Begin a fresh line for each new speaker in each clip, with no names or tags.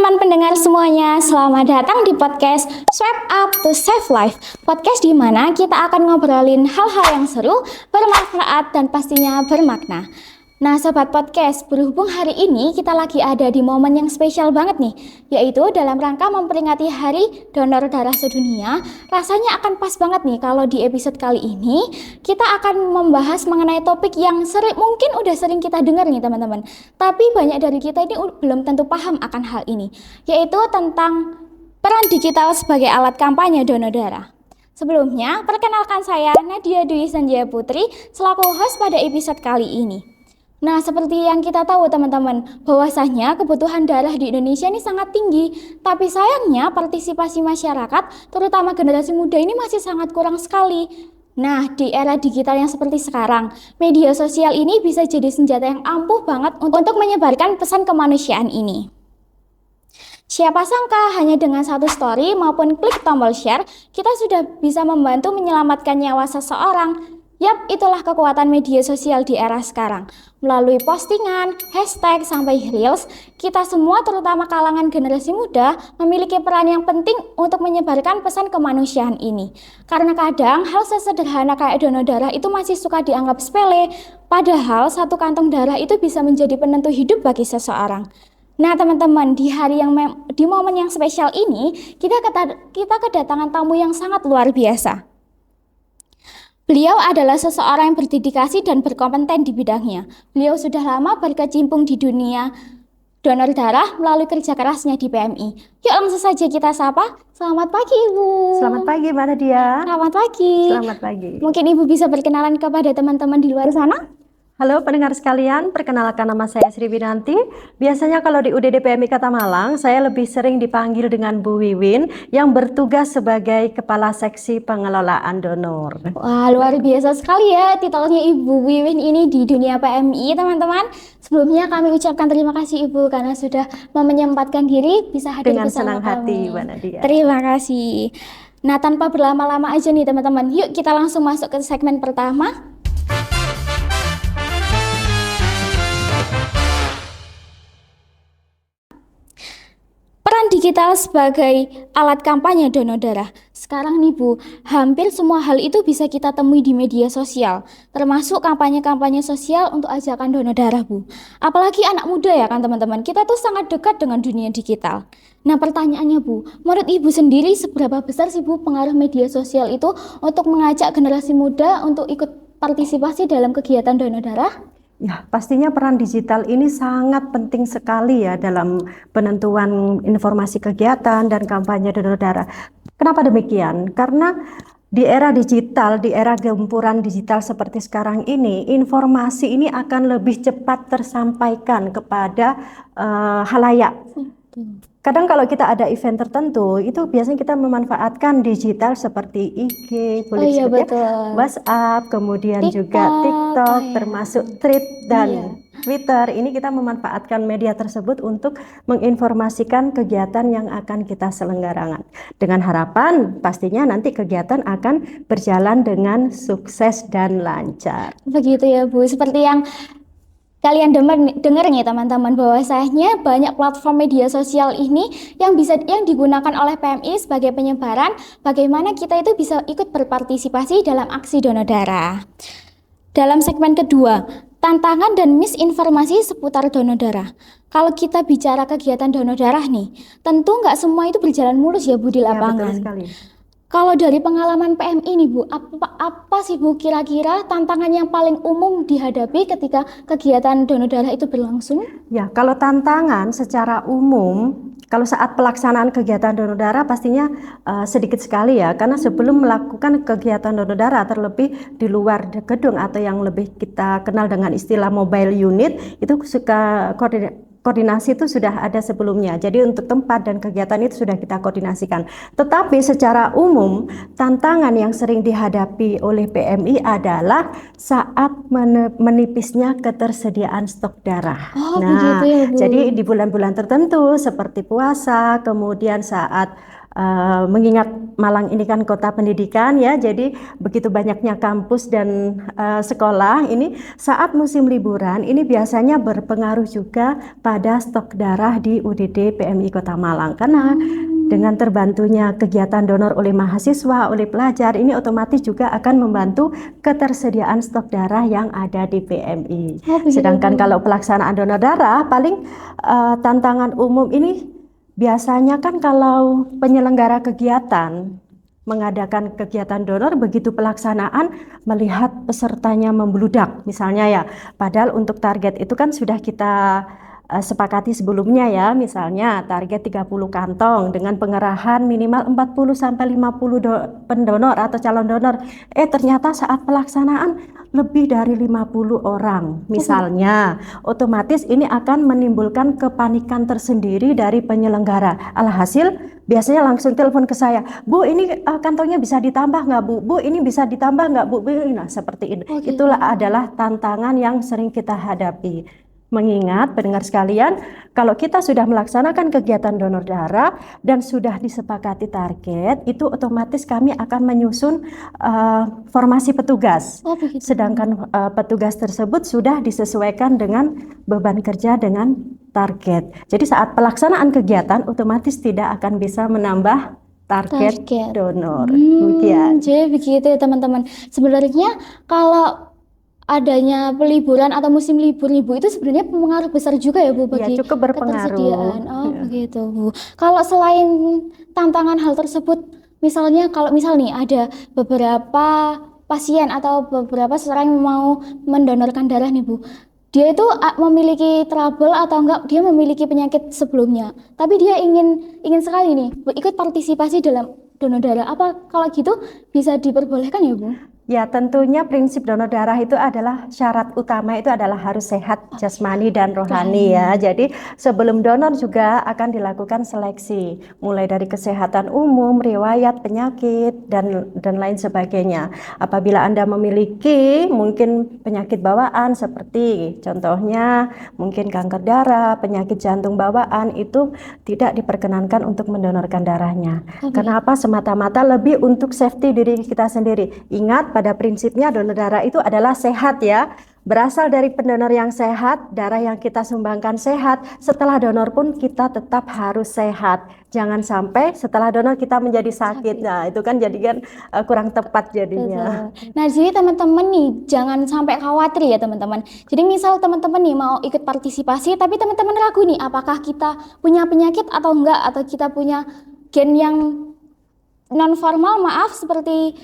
teman-teman pendengar semuanya, selamat datang di podcast Swipe Up to Save Life. Podcast di mana kita akan ngobrolin hal-hal yang seru, bermanfaat, dan pastinya bermakna. Nah sobat podcast, berhubung hari ini kita lagi ada di momen yang spesial banget nih, yaitu dalam rangka memperingati Hari Donor Darah Sedunia. Rasanya akan pas banget nih kalau di episode kali ini kita akan membahas mengenai topik yang mungkin udah sering kita dengar nih teman-teman, tapi banyak dari kita ini belum tentu paham akan hal ini, yaitu tentang peran digital sebagai alat kampanye donor darah. Sebelumnya, perkenalkan saya Nadia Dwi Sanjaya Putri selaku host pada episode kali ini. Nah, seperti yang kita tahu teman-teman, bahwasanya kebutuhan darah di Indonesia ini sangat tinggi, tapi sayangnya partisipasi masyarakat, terutama generasi muda ini masih sangat kurang sekali. Nah, di era digital yang seperti sekarang, media sosial ini bisa jadi senjata yang ampuh banget untuk menyebarkan pesan kemanusiaan ini. Siapa sangka hanya dengan satu story maupun klik tombol share, kita sudah bisa membantu menyelamatkan nyawa seseorang. Yap, itulah kekuatan media sosial di era sekarang. Melalui postingan, hashtag, sampai reels, kita semua terutama kalangan generasi muda memiliki peran yang penting untuk menyebarkan pesan kemanusiaan ini. Karena kadang hal sesederhana kayak donor darah itu masih suka dianggap sepele, padahal satu kantong darah itu bisa menjadi penentu hidup bagi seseorang. Nah teman-teman, di momen yang spesial ini, kita kedatangan tamu yang sangat luar biasa. Beliau adalah seseorang yang berdedikasi dan berkompeten di bidangnya. Beliau sudah lama berkecimpung di dunia donor darah melalui kerja kerasnya di PMI. Yuk langsung saja kita sapa. Selamat pagi Ibu.
Selamat pagi Mbak Nadia.
Selamat pagi.
Selamat pagi.
Mungkin Ibu bisa berkenalan kepada teman-teman di luar sana?
Halo pendengar sekalian, perkenalkan nama saya Sri Winanti. Biasanya kalau di UDD PMI Kota Malang, saya lebih sering dipanggil dengan Bu Wiwin yang bertugas sebagai Kepala Seksi Pengelolaan Donor.
Wah, luar biasa sekali ya titelnya Ibu Wiwin ini di dunia PMI, teman-teman. Sebelumnya kami ucapkan terima kasih Ibu karena sudah menyempatkan diri bisa hadir
dengan
bersama
senang hati,
kami.
Mbak Nadia.
Terima kasih. Nah, tanpa berlama-lama aja nih teman-teman, yuk kita langsung masuk ke segmen pertama. Peran digital sebagai alat kampanye donor darah. Sekarang nih Bu, hampir semua hal itu bisa kita temui di media sosial, termasuk kampanye-kampanye sosial untuk ajakan donor darah Bu. Apalagi anak muda ya kan teman-teman, kita tuh sangat dekat dengan dunia digital. Nah pertanyaannya Bu, menurut Ibu sendiri seberapa besar sih Bu pengaruh media sosial itu untuk mengajak generasi muda untuk ikut partisipasi dalam kegiatan donor darah?
Ya, pastinya peran digital ini sangat penting sekali ya dalam penentuan informasi kegiatan dan kampanye donor darah. Kenapa demikian? Karena di era digital, di era gempuran digital seperti sekarang ini, informasi ini akan lebih cepat tersampaikan kepada halayak. Kadang kalau kita ada event tertentu, itu biasanya kita memanfaatkan digital seperti IG, WhatsApp, kemudian juga TikTok, termasuk Thread dan Twitter. Ini kita memanfaatkan media tersebut untuk menginformasikan kegiatan yang akan kita selenggarakan. Dengan harapan pastinya nanti kegiatan akan berjalan dengan sukses dan lancar.
Begitu ya Bu, seperti yang kalian dengar nih teman-teman, bahwasanya banyak platform media sosial ini yang digunakan oleh PMI sebagai penyebaran bagaimana kita itu bisa ikut berpartisipasi dalam aksi donor darah. Dalam segmen kedua, tantangan dan misinformasi seputar donor darah. Kalau kita bicara kegiatan donor darah nih, tentu nggak semua itu berjalan mulus ya Bu di lapangan.
Ya, betul sekali.
Kalau dari pengalaman PMI nih Bu, apa sih Bu kira-kira tantangan yang paling umum dihadapi ketika kegiatan donor darah itu berlangsung?
Ya, kalau tantangan secara umum, kalau saat pelaksanaan kegiatan donor darah pastinya sedikit sekali ya, karena sebelum melakukan kegiatan donor darah terlebih di luar gedung atau yang lebih kita kenal dengan istilah mobile unit, itu suka koordinasi itu sudah ada sebelumnya. Jadi untuk tempat dan kegiatan itu sudah kita koordinasikan. Tetapi secara umum tantangan yang sering dihadapi oleh PMI adalah saat menipisnya ketersediaan stok darah.
Begitu ya, Bu.
Jadi di bulan-bulan tertentu seperti puasa, kemudian saat mengingat Malang ini kan kota pendidikan ya, jadi begitu banyaknya kampus dan sekolah ini saat musim liburan ini biasanya berpengaruh juga pada stok darah di UDD PMI Kota Malang, karena dengan terbantunya kegiatan donor oleh mahasiswa, oleh pelajar, ini otomatis juga akan membantu ketersediaan stok darah yang ada di PMI. Sedangkan kalau pelaksanaan donor darah, paling tantangan umum ini biasanya kan kalau penyelenggara kegiatan mengadakan kegiatan donor, begitu pelaksanaan melihat pesertanya membludak misalnya ya, padahal untuk target itu kan sudah kita sepakati sebelumnya ya, misalnya target 30 kantong dengan pengerahan minimal 40 sampai 50 pendonor atau calon donor. Ternyata saat pelaksanaan lebih dari 50 orang misalnya, otomatis ini akan menimbulkan kepanikan tersendiri dari penyelenggara. Alhasil biasanya langsung telepon ke saya, Bu ini kantongnya bisa ditambah nggak Bu? Bu ini bisa ditambah nggak Bu? Nah seperti ini. Itulah adalah tantangan yang sering kita hadapi. Mengingat pendengar sekalian, kalau kita sudah melaksanakan kegiatan donor darah dan sudah disepakati target, itu otomatis kami akan menyusun formasi petugas. Sedangkan petugas tersebut sudah disesuaikan dengan beban kerja dengan target. Jadi saat pelaksanaan kegiatan otomatis tidak akan bisa menambah target donor.
Jadi begitu ya teman-teman. Sebenarnya kalau adanya peliburan atau musim libur Ibu itu sebenarnya pengaruh besar juga ya Bu bagi
cukup berpengaruh.
ketersediaan. Begitu Bu. Kalau selain tantangan hal tersebut, misalnya kalau misal nih ada beberapa pasien atau beberapa seseorang yang mau mendonorkan darah nih Bu, dia itu memiliki trouble atau enggak, dia memiliki penyakit sebelumnya, tapi dia ingin sekali nih ikut partisipasi dalam donor darah. Apa kalau gitu bisa diperbolehkan ya Bu?
Ya, tentunya prinsip donor darah itu adalah syarat utama itu adalah harus sehat jasmani dan rohani ya. Jadi sebelum donor juga akan dilakukan seleksi, mulai dari kesehatan umum, riwayat penyakit dan lain sebagainya. Apabila Anda memiliki mungkin penyakit bawaan seperti contohnya mungkin kanker darah, penyakit jantung bawaan, itu tidak diperkenankan untuk mendonorkan darahnya. Kenapa? Semata-mata lebih untuk safety diri kita sendiri. Ingat, pada prinsipnya donor darah itu adalah sehat ya, berasal dari pendonor yang sehat, darah yang kita sumbangkan sehat, setelah donor pun kita tetap harus sehat. Jangan sampai setelah donor kita menjadi sakit. Nah itu kan jadikan kurang tepat jadinya.
Nah jadi teman-teman nih jangan sampai khawatir ya teman-teman. Jadi misal teman-teman nih mau ikut partisipasi tapi teman-teman ragu nih apakah kita punya penyakit atau enggak, atau kita punya gen yang non formal, maaf, seperti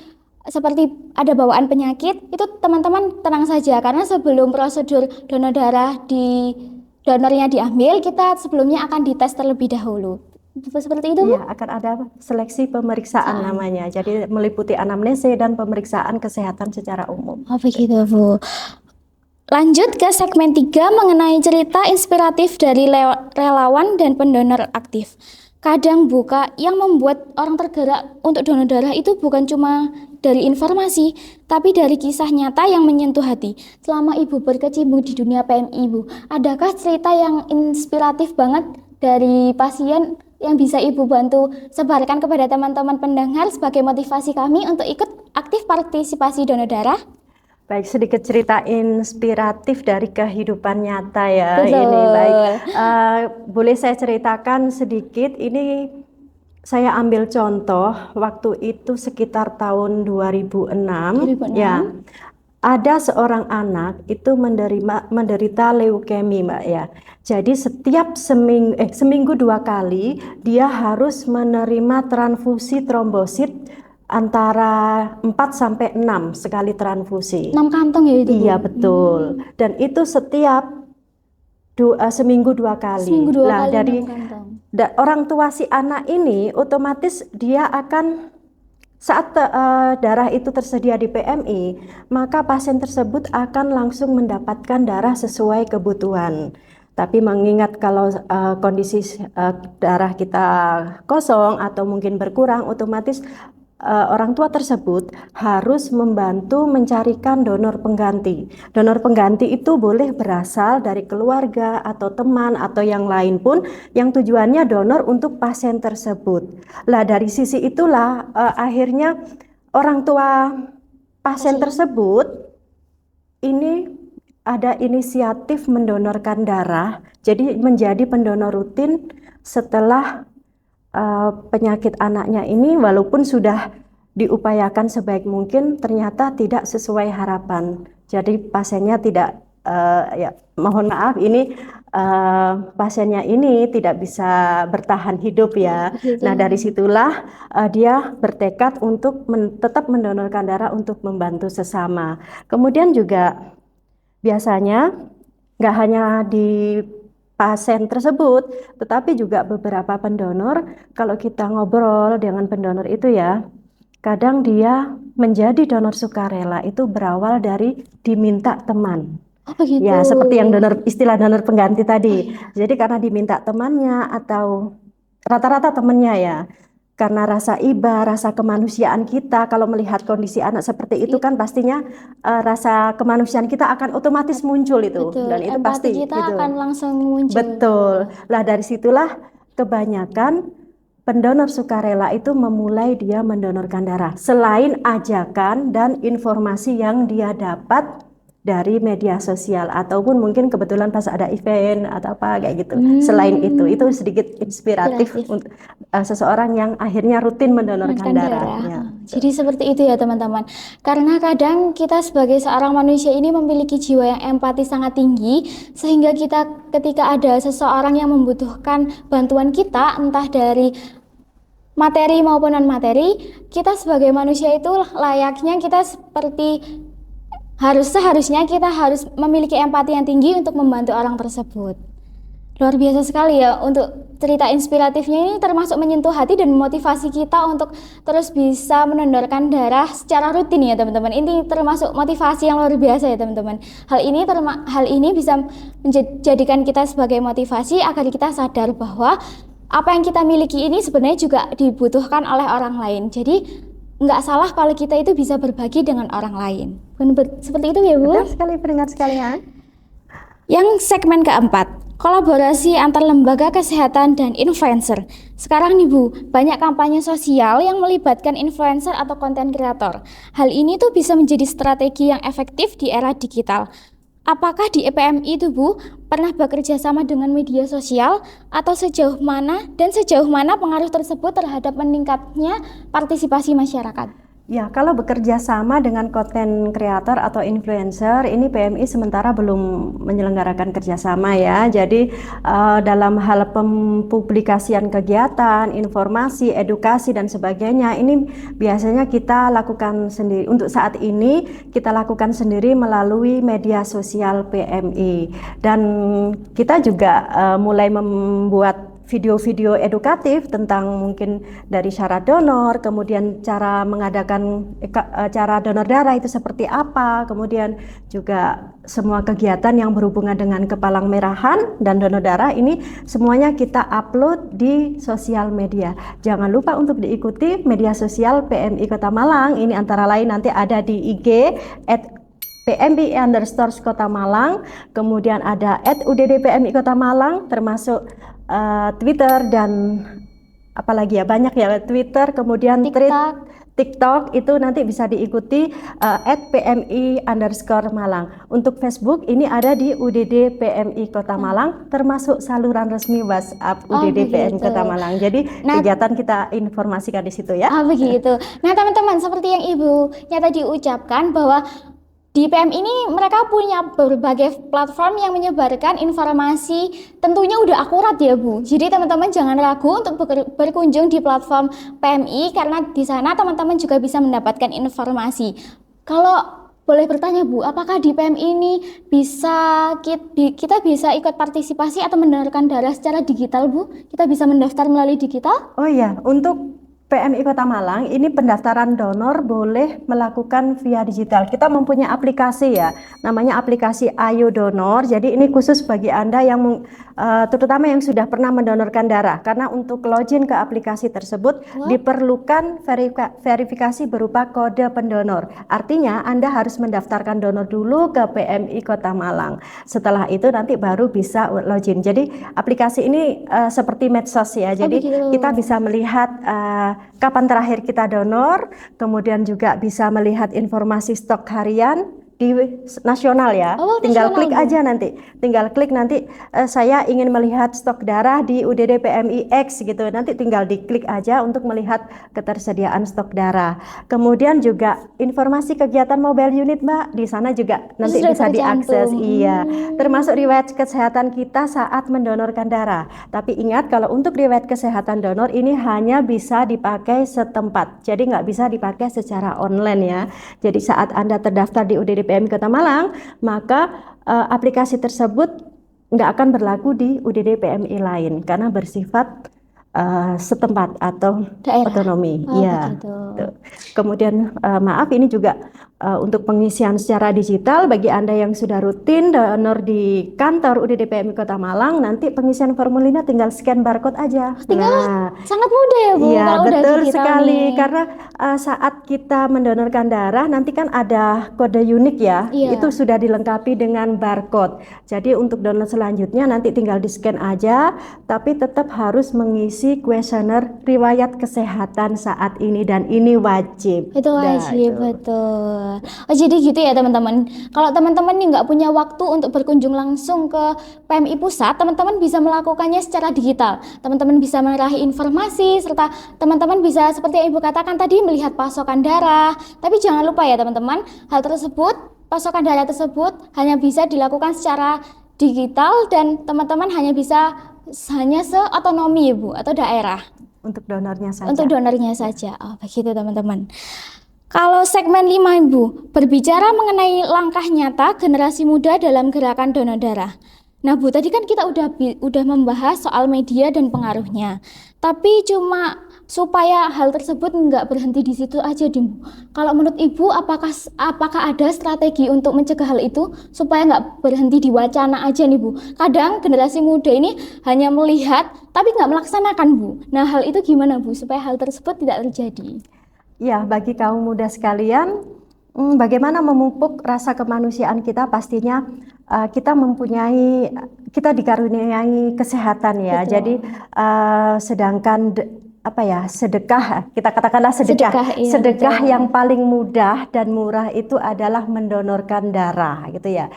ada bawaan penyakit, itu teman-teman tenang saja, karena sebelum prosedur donor darah di donornya diambil, kita sebelumnya akan dites terlebih dahulu. Seperti itu Bu?
Iya, akan ada seleksi pemeriksaan namanya. Jadi meliputi anamnese dan pemeriksaan kesehatan secara umum.
Begitu Bu. Lanjut ke segmen 3 mengenai cerita inspiratif dari relawan dan pendonor aktif. Kadang buka yang membuat orang tergerak untuk donor darah itu bukan cuma dari informasi, tapi dari kisah nyata yang menyentuh hati. Selama Ibu berkecimpung di dunia PMI Bu, adakah cerita yang inspiratif banget dari pasien yang bisa Ibu bantu sebarkan kepada teman-teman pendengar sebagai motivasi kami untuk ikut aktif partisipasi donor darah?
Baik, sedikit cerita inspiratif dari kehidupan nyata ya.
Betul.
Ini baik. Boleh saya ceritakan sedikit? Ini saya ambil contoh waktu itu sekitar tahun 2006. Ya. Ada seorang anak itu menderita leukemi, Mbak ya. Jadi setiap seminggu 2 kali dia harus menerima transfusi trombosit antara 4 sampai 6 sekali transfusi.
6 kantong ya itu?
Iya betul. Dan itu setiap seminggu 2 kali.
Seminggu 2 kali
dari
6 kantong.
Orang tua si anak ini otomatis dia akan saat darah itu tersedia di PMI, maka pasien tersebut akan langsung mendapatkan darah sesuai kebutuhan. Tapi mengingat kalau kondisi darah kita kosong atau mungkin berkurang, otomatis orang tua tersebut harus membantu mencarikan donor pengganti. Donor pengganti itu boleh berasal dari keluarga atau teman atau yang lain pun yang tujuannya donor untuk pasien tersebut. Lah dari sisi itulah akhirnya orang tua pasien tersebut ini ada inisiatif mendonorkan darah, jadi menjadi pendonor rutin setelah penyakit anaknya ini walaupun sudah diupayakan sebaik mungkin ternyata tidak sesuai harapan. Jadi pasiennya tidak ya mohon maaf ini pasiennya ini tidak bisa bertahan hidup ya. Nah dari situlah dia bertekad untuk tetap mendonorkan darah untuk membantu sesama. Kemudian juga biasanya nggak hanya di pasien tersebut, tetapi juga beberapa pendonor, kalau kita ngobrol dengan pendonor itu ya, kadang dia menjadi donor sukarela itu berawal dari diminta teman.
Oh begitu.
Ya, seperti yang istilah donor pengganti tadi. Jadi karena diminta temannya atau rata-rata temannya ya. Karena rasa iba, rasa kemanusiaan kita kalau melihat kondisi anak seperti itu kan pastinya rasa kemanusiaan kita akan otomatis muncul itu.
Betul.
Dan itu
Empati
pasti
kita
gitu.
akan langsung muncul.
Betul. Lah dari situlah kebanyakan pendonor sukarela itu memulai dia mendonorkan darah. Selain ajakan dan informasi yang dia dapat dari media sosial ataupun mungkin kebetulan pas ada event atau apa kayak gitu. Selain itu sedikit inspiratif untuk seseorang yang akhirnya rutin mendonorkan darah. Ya.
Jadi seperti itu ya teman-teman. Karena kadang kita sebagai seorang manusia ini memiliki jiwa yang empati sangat tinggi, sehingga kita ketika ada seseorang yang membutuhkan bantuan kita, entah dari materi maupun non materi, kita sebagai manusia itu layaknya kita seperti seharusnya kita harus memiliki empati yang tinggi untuk membantu orang tersebut. Luar biasa sekali ya untuk cerita inspiratifnya ini, termasuk menyentuh hati dan memotivasi kita untuk terus bisa mendonorkan darah secara rutin ya teman-teman. Ini termasuk motivasi yang luar biasa ya teman-teman. Hal ini bisa menjadikan kita sebagai motivasi agar kita sadar bahwa apa yang kita miliki ini sebenarnya juga dibutuhkan oleh orang lain. Jadi nggak salah kalau kita itu bisa berbagi dengan orang lain. Seperti itu ya Bu?
Benar sekali pendengar sekalian.
Yang segmen keempat, kolaborasi antar lembaga kesehatan dan influencer. Sekarang nih Bu, banyak kampanye sosial yang melibatkan influencer atau konten kreator. Hal ini tuh bisa menjadi strategi yang efektif di era digital. Apakah di EPMI itu Bu pernah bekerja sama dengan media sosial atau sejauh mana pengaruh tersebut terhadap meningkatnya partisipasi masyarakat?
Ya, kalau bekerja sama dengan konten kreator atau influencer, ini PMI sementara belum menyelenggarakan kerjasama ya. Jadi dalam hal pempublikasian kegiatan, informasi, edukasi dan sebagainya, ini biasanya kita lakukan sendiri. Untuk saat ini kita lakukan sendiri melalui media sosial PMI. Dan kita juga mulai membuat video-video edukatif tentang mungkin dari syarat donor, kemudian cara mengadakan cara donor darah itu seperti apa, kemudian juga semua kegiatan yang berhubungan dengan kepalang merahan dan donor darah ini semuanya kita upload di sosial media. Jangan lupa untuk diikuti media sosial PMI Kota Malang, ini antara lain nanti ada di IG @PMI_Kota Malang, kemudian ada @UDD_PMI Kota Malang, termasuk Twitter dan apalagi ya banyak ya, Twitter, kemudian TikTok itu nanti bisa diikuti @PMI_Malang. Untuk Facebook ini ada di UDD PMI Kota Malang, termasuk saluran resmi WhatsApp UDD PMI Kota Malang. Jadi kegiatan kita informasikan di situ ya.
Begitu. Nah teman-teman, seperti yang Ibunya tadi ucapkan bahwa di PM ini mereka punya berbagai platform yang menyebarkan informasi, tentunya udah akurat ya Bu. Jadi teman-teman jangan ragu untuk berkunjung di platform PMI, karena di sana teman-teman juga bisa mendapatkan informasi. Kalau boleh bertanya Bu, apakah di PMI ini kita bisa ikut partisipasi atau mendonorkan darah secara digital Bu? Kita bisa mendaftar melalui digital?
Oh iya, untuk PMI Kota Malang ini pendaftaran donor boleh melakukan via digital. Kita mempunyai aplikasi ya, namanya aplikasi Ayo Donor. Jadi ini khusus bagi Anda yang terutama yang sudah pernah mendonorkan darah. Karena untuk login ke aplikasi tersebut diperlukan verifikasi berupa kode pendonor. Artinya Anda harus mendaftarkan donor dulu ke PMI Kota Malang. Setelah itu nanti baru bisa login. Jadi aplikasi ini seperti medsos ya. Jadi kita bisa melihat kapan terakhir kita donor, kemudian juga bisa melihat informasi stok harian di nasional ya. Tinggal klik aja nanti. Tinggal klik nanti saya ingin melihat stok darah di UDD PMI X gitu. Nanti tinggal diklik aja untuk melihat ketersediaan stok darah. Kemudian juga informasi kegiatan mobile unit, Mbak. Di sana juga nanti bisa diakses. Iya. Termasuk riwayat kesehatan kita saat mendonorkan darah. Tapi ingat kalau untuk riwayat kesehatan donor ini hanya bisa dipakai setempat. Jadi nggak bisa dipakai secara online ya. Jadi saat Anda terdaftar di UDD PMI Kota Malang, maka aplikasi tersebut nggak akan berlaku di UDD PMI lain karena bersifat setempat atau daerah. Otonomi. Iya. Kemudian maaf ini juga untuk pengisian secara digital bagi Anda yang sudah rutin donor di kantor UDD PMI Kota Malang, nanti pengisian formulirnya tinggal scan barcode aja.
Sangat mudah ya Bu.
Iya betul sekali
nih.
karena saat kita mendonorkan darah nanti kan ada kode unik ya, itu sudah dilengkapi dengan barcode. Jadi untuk donor selanjutnya nanti tinggal di scan aja, tapi tetap harus mengisi kuesioner riwayat kesehatan saat ini dan ini wajib.
Itu wajib, betul. Oh jadi gitu ya teman-teman. Kalau teman-teman nih nggak punya waktu untuk berkunjung langsung ke PMI Pusat, teman-teman bisa melakukannya secara digital. Teman-teman bisa meraih informasi, serta teman-teman bisa seperti yang Ibu katakan tadi melihat pasokan darah. Tapi jangan lupa ya teman-teman, hal tersebut, pasokan darah tersebut hanya bisa dilakukan secara digital dan teman-teman hanya seotonomi Ibu atau daerah.
Untuk donornya saja.
Untuk donornya saja. Oh, begitu teman-teman. Kalau segmen 5 Ibu, berbicara mengenai langkah nyata generasi muda dalam gerakan donor darah. Nah Bu, tadi kan kita udah membahas soal media dan pengaruhnya. Tapi cuma supaya hal tersebut nggak berhenti di situ aja Bu. Kalau menurut Ibu, apakah ada strategi untuk mencegah hal itu supaya nggak berhenti di wacana aja nih Bu? Kadang generasi muda ini hanya melihat tapi nggak melaksanakan Bu. Nah hal itu gimana Bu supaya hal tersebut tidak terjadi?
Ya, bagi kaum muda sekalian, bagaimana memupuk rasa kemanusiaan kita? Pastinya kita dikaruniai kesehatan ya. Betul. Jadi sedangkan sedekah, kita katakanlah sedekah yang paling mudah dan murah itu adalah mendonorkan darah gitu ya.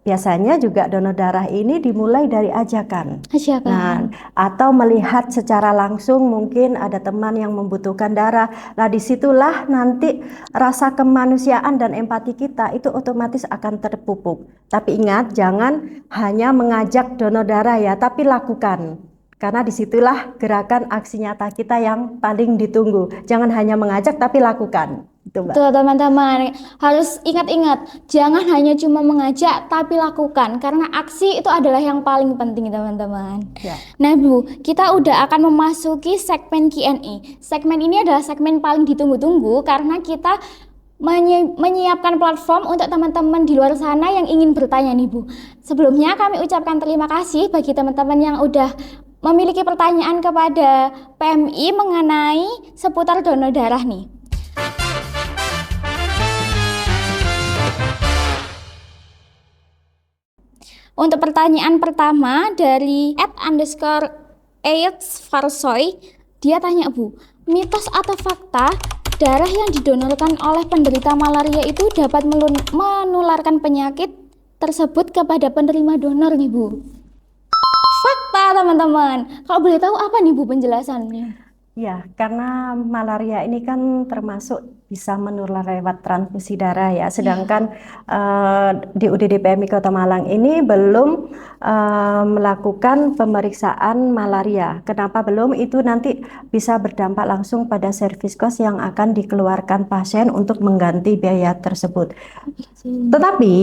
Biasanya juga donor darah ini dimulai dari ajakan. Nah, atau melihat secara langsung mungkin ada teman yang membutuhkan darah. Nah, disitulah nanti rasa kemanusiaan dan empati kita itu otomatis akan terpupuk. Tapi ingat, jangan hanya mengajak donor darah ya, tapi lakukan. Karena disitulah gerakan aksi nyata kita yang paling ditunggu. Jangan hanya mengajak tapi lakukan. Betul
teman-teman, harus ingat-ingat, jangan hanya cuma mengajak tapi lakukan, karena aksi itu adalah yang paling penting teman-teman. Nah Bu, kita udah akan memasuki segmen Q&A. Segmen ini adalah segmen paling ditunggu-tunggu karena kita menyiapkan platform untuk teman-teman di luar sana yang ingin bertanya nih Bu. Sebelumnya kami ucapkan terima kasih bagi teman-teman yang udah memiliki pertanyaan kepada PMI mengenai seputar donor darah nih. Untuk pertanyaan pertama dari @_AYETSFARSOY, dia tanya Bu, mitos atau fakta darah yang didonorkan oleh penderita malaria itu dapat menularkan penyakit tersebut kepada penerima donor nih Bu? Fakta teman-teman. Kalau boleh tahu apa nih Bu penjelasannya?
Ya, karena malaria ini kan termasuk bisa menular lewat transfusi darah ya. Sedangkan di UDD PMI Kota Malang ini belum melakukan pemeriksaan malaria. Kenapa belum? Itu nanti bisa berdampak langsung pada service cost yang akan dikeluarkan pasien untuk mengganti biaya tersebut. Tetapi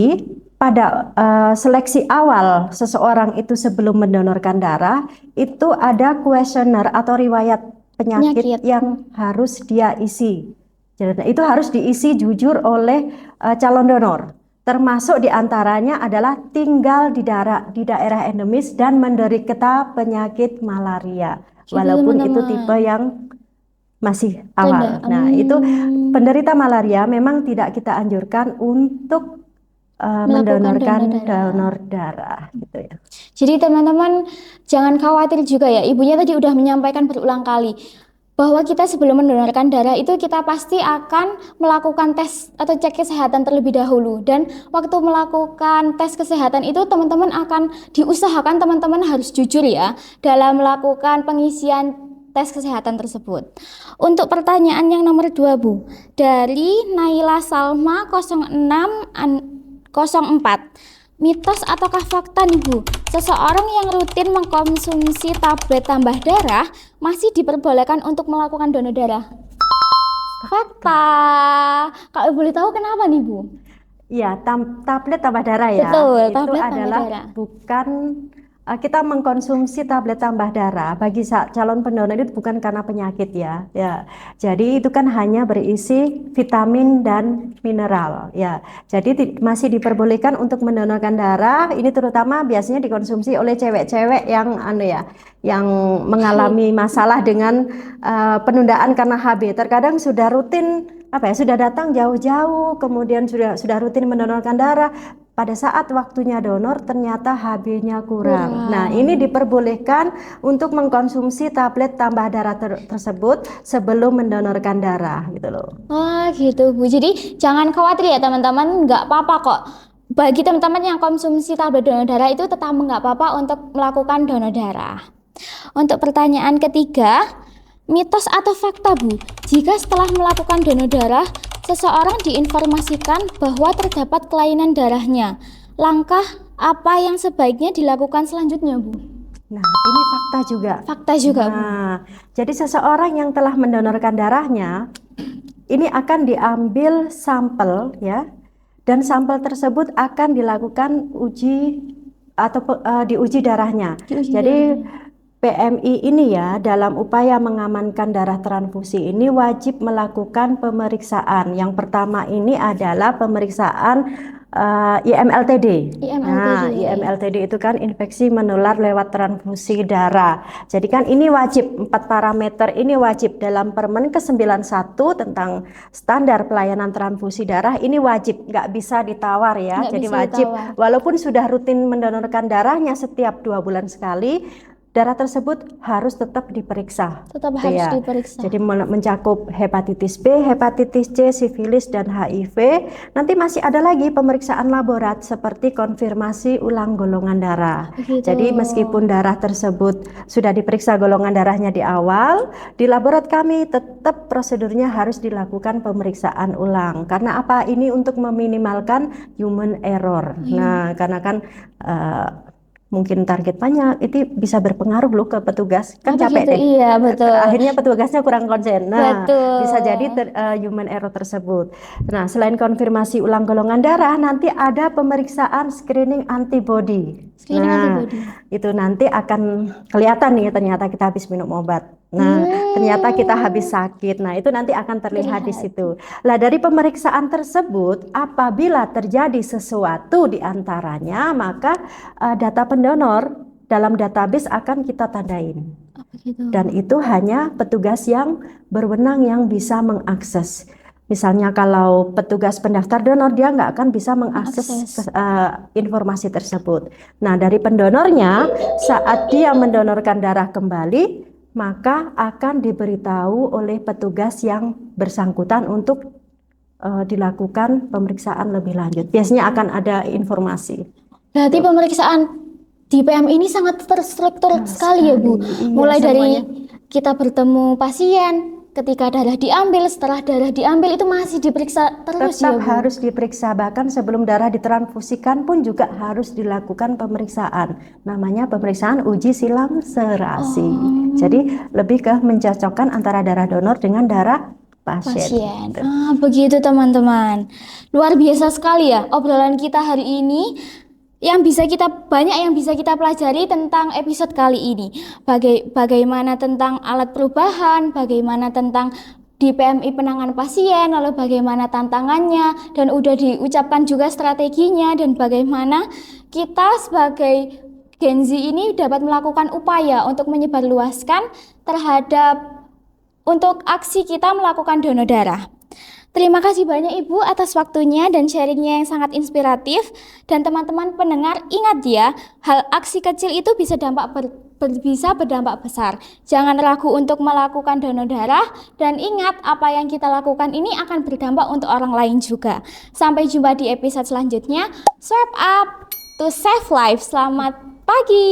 pada seleksi awal seseorang itu sebelum mendonorkan darah itu ada kuesioner atau riwayat penyakit yang harus dia isi. Jadi itu harus diisi jujur oleh calon donor. Termasuk diantaranya adalah tinggal di daerah endemis dan menderita penyakit malaria. Walaupun itu tipe yang masih awal. Nah, itu penderita malaria memang tidak kita anjurkan untuk mendonorkan donor darah gitu ya.
Jadi teman-teman jangan khawatir juga ya. Ibunya tadi udah menyampaikan berulang kali bahwa kita sebelum mendonorkan darah itu kita pasti akan melakukan tes atau cek kesehatan terlebih dahulu, dan waktu melakukan tes kesehatan itu teman-teman akan diusahakan teman-teman harus jujur ya dalam melakukan pengisian tes kesehatan tersebut. Untuk pertanyaan yang nomor 2 Bu, dari Naila Salma 0604, mitos ataukah fakta nih Bu, seseorang yang rutin mengkonsumsi tablet tambah darah masih diperbolehkan untuk melakukan donor darah? Fakta. Kalau boleh tahu kenapa nih Bu?
Ya, tablet tambah darah ya.
Betul,
itu
tablet
adalah
tambah darah.
bukan kita mengkonsumsi tablet tambah darah bagi calon pendonor itu bukan karena penyakit ya. Ya, jadi itu kan hanya berisi vitamin dan mineral ya. Jadi masih diperbolehkan untuk mendonorkan darah. Ini terutama biasanya dikonsumsi oleh cewek-cewek yang yang mengalami masalah dengan penundaan karena HB. Terkadang sudah rutin sudah datang jauh-jauh, kemudian sudah rutin mendonorkan darah. Pada saat waktunya donor ternyata HB-nya kurang. Nah, ini diperbolehkan untuk mengkonsumsi tablet tambah darah tersebut sebelum mendonorkan darah gitu loh.
Oh gitu Bu. Jadi jangan khawatir ya teman-teman, nggak apa-apa kok. Bagi teman-teman yang konsumsi tablet donor darah itu tetap nggak apa-apa untuk melakukan donor darah. Untuk pertanyaan ketiga, mitos atau fakta Bu, jika setelah melakukan donor darah seseorang diinformasikan bahwa terdapat kelainan darahnya, langkah apa yang sebaiknya dilakukan selanjutnya Bu?
Nah, ini fakta juga.
Fakta juga Bu.
Jadi seseorang yang telah mendonorkan darahnya, ini akan diambil sampel ya, dan sampel tersebut akan dilakukan uji atau diuji darahnya. Jadi PMI ini ya dalam upaya mengamankan darah transfusi ini wajib melakukan pemeriksaan. Yang pertama ini adalah pemeriksaan IMLTD. Nah, IMLTD itu kan infeksi menular lewat transfusi darah. Jadi kan ini wajib, 4 parameter ini wajib dalam Permen ke-91 tentang standar pelayanan transfusi darah, ini wajib, nggak bisa ditawar ya. Jadi wajib, walaupun sudah rutin mendonorkan darahnya setiap 2 bulan sekali, darah tersebut harus tetap diperiksa.
Tetap harus diperiksa.
Jadi mencakup hepatitis B, hepatitis C, sifilis, dan HIV. Nanti masih ada lagi pemeriksaan laborat seperti konfirmasi ulang golongan darah. Jadi meskipun darah tersebut sudah diperiksa golongan darahnya di awal, di laborat kami tetap prosedurnya harus dilakukan pemeriksaan ulang. Karena apa? Ini untuk meminimalkan human error. Nah, karena kan mungkin target banyak, itu bisa berpengaruh loh ke petugas, kan capek deh.
Iya betul.
Akhirnya petugasnya kurang konsen. Nah,
betul.
bisa jadi human error tersebut. Nah, selain konfirmasi ulang golongan darah, nanti ada pemeriksaan screening antibody. Itu nanti akan kelihatan nih ternyata kita habis minum obat. Nah, ternyata kita habis sakit. Nah, itu nanti akan terlihat di situ. Lah, dari pemeriksaan tersebut, apabila terjadi sesuatu di antaranya, maka data pendonor dalam database akan kita tandain. Dan itu hanya petugas yang berwenang yang bisa mengakses. Misalnya kalau petugas pendaftar donor, dia nggak akan bisa mengakses informasi tersebut. Nah, dari pendonornya, saat dia mendonorkan darah kembali, maka akan diberitahu oleh petugas yang bersangkutan untuk dilakukan pemeriksaan lebih lanjut. Biasanya akan ada informasi.
Berarti pemeriksaan di PM ini sangat terstruktur sekali ya Bu. Mulai dari kita bertemu pasien, ketika darah diambil, setelah darah diambil itu masih diperiksa terus ya Bu?
Tetap harus diperiksa, bahkan sebelum darah ditransfusikan pun juga harus dilakukan pemeriksaan. Namanya pemeriksaan uji silang serasi. Jadi lebih ke mencocokkan antara darah donor dengan darah pasien.
Begitu teman-teman. Luar biasa sekali ya obrolan kita hari ini. banyak yang bisa kita pelajari tentang episode kali ini. Bagaimana tentang alat perubahan, bagaimana tentang di PMI penanganan pasien, lalu bagaimana tantangannya, dan udah diucapkan juga strateginya, dan bagaimana kita sebagai Gen Z ini dapat melakukan upaya untuk menyebarluaskan untuk aksi kita melakukan donor darah. Terima kasih banyak Ibu atas waktunya dan sharingnya yang sangat inspiratif. Dan teman-teman pendengar, ingat ya, hal aksi kecil itu bisa berdampak besar. Jangan ragu untuk melakukan donor darah, dan ingat apa yang kita lakukan ini akan berdampak untuk orang lain juga. Sampai jumpa di episode selanjutnya. Swipe up to save life. Selamat pagi.